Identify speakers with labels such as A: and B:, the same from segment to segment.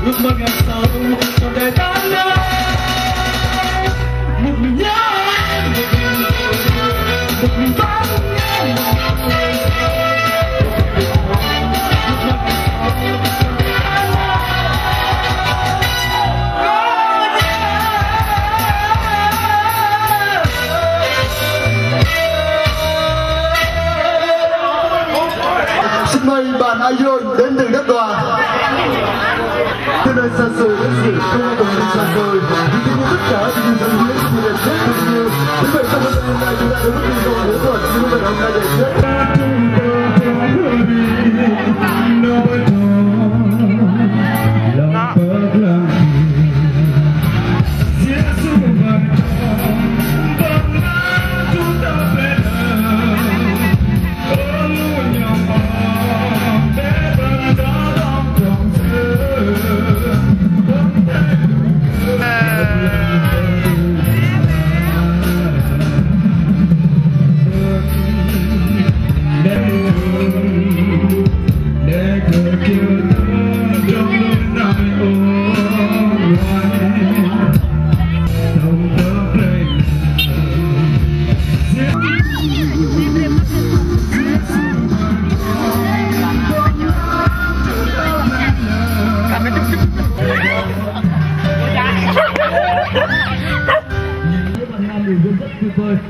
A: một mặt ngàn sâu trong đời ta nơi một mình nhớ em một mình vắng em
B: xin mời bạn Ayon đến từ đất đoàn. Từ nơi xa xôi đến sự không còn xa xôi, vì thế tất cả những dân huyết thì đẹp rất thương yêu. Vì vậy trong hôm nay chúng ta đến với video nữa rồi, xin mời ông ta để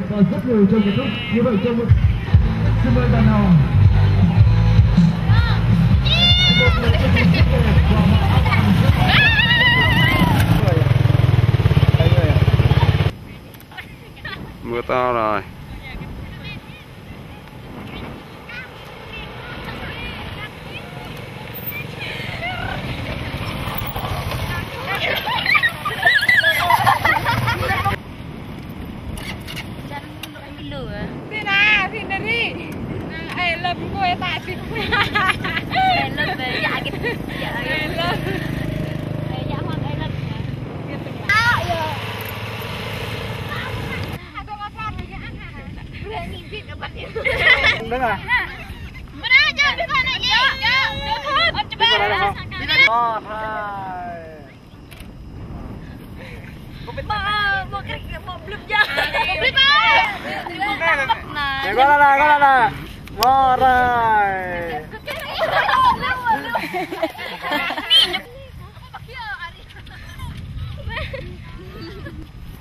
B: và rất nhiều trong kết thúc như vậy trong xin mời bạn Hồng.
C: Mưa to rồi.
D: Lên gue tak sih. Lên về dạ cái. Lên. Dạ hoang lên. À giờ. Ada apa lagi ah? Berani bit apa dia?
B: Dengar.
D: Mana aja di sana ni? Ya. Oh cepat.
B: Oh, hai.
D: Mau kerek mau belum jah. Belum ah.
B: Ya có là. Morai.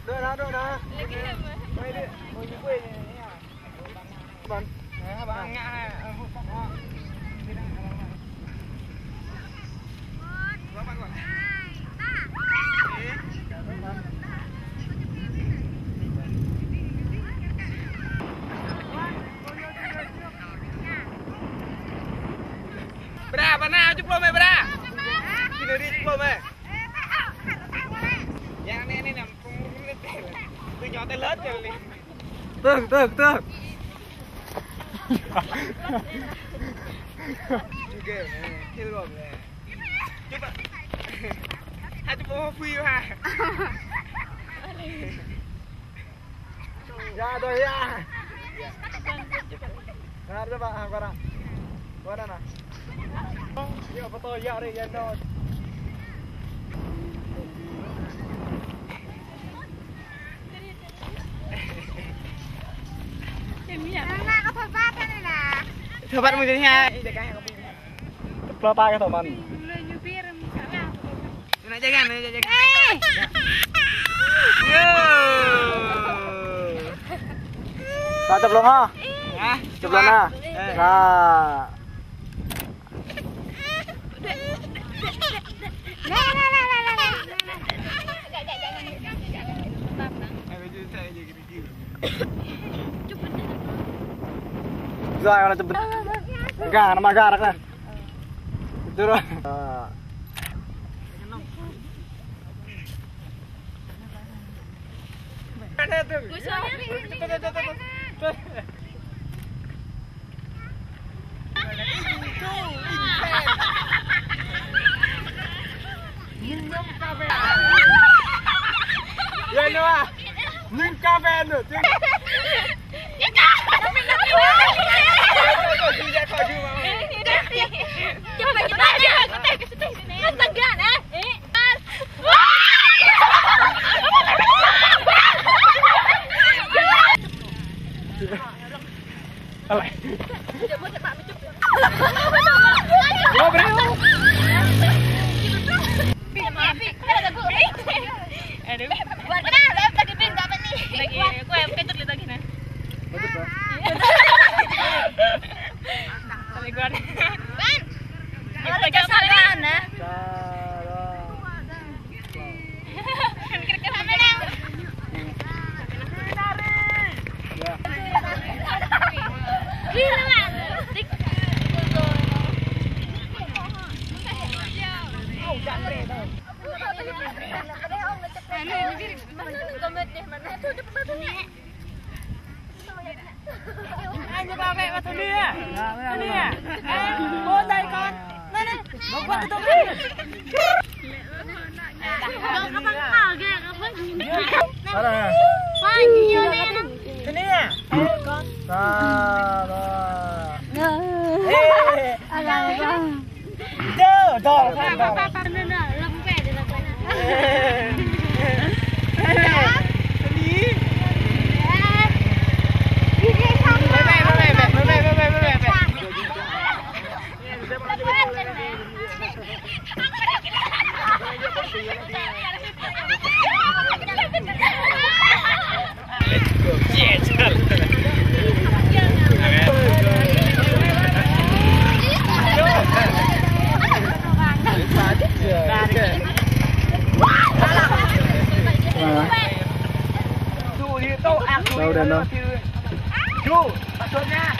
B: Đôi đó. Quay đi, ngồi như quê này nhá. Bắn. Đấy, bạn ngã này, hút phong hoa.
C: Bra, mana chụp lôm bra. Kini đi chụp lôm. Dạ này nằm từ nhỏ tới lớn rồi. Tương. Ok, kia rồi. Chụp. Hai chụp lôm phi ha.
B: Ya, doy ya. Nah, coba sekarang. Mana nah? Yo foto ya re ya no.
D: Nah, có thật phát thế này nè.
C: Thưa bạn mình thế nha.
B: Pro ba cái thằng mình.
D: Lên như bia em cả nào.
C: Này chơi gan.
B: Ta chụp luôn ha. Chụp luôn ha. Ra. Rồi là chụp gà nó mà gà đó nè. Được rồi. Vậy nữa à? Nhưng cà phê nữa chứ.
D: Coba kita aja, kita nggak,
C: anh cho ba mẹ vào thằng nia em bốn đây con đây đây một con tôi đi
D: các bác thảo kìa các bác
C: đó là
D: hai nhiều nè
C: thằng nia con đỏ
D: lâm vẻ thì là cái
B: đâu đèn đâu
C: chú bắt nha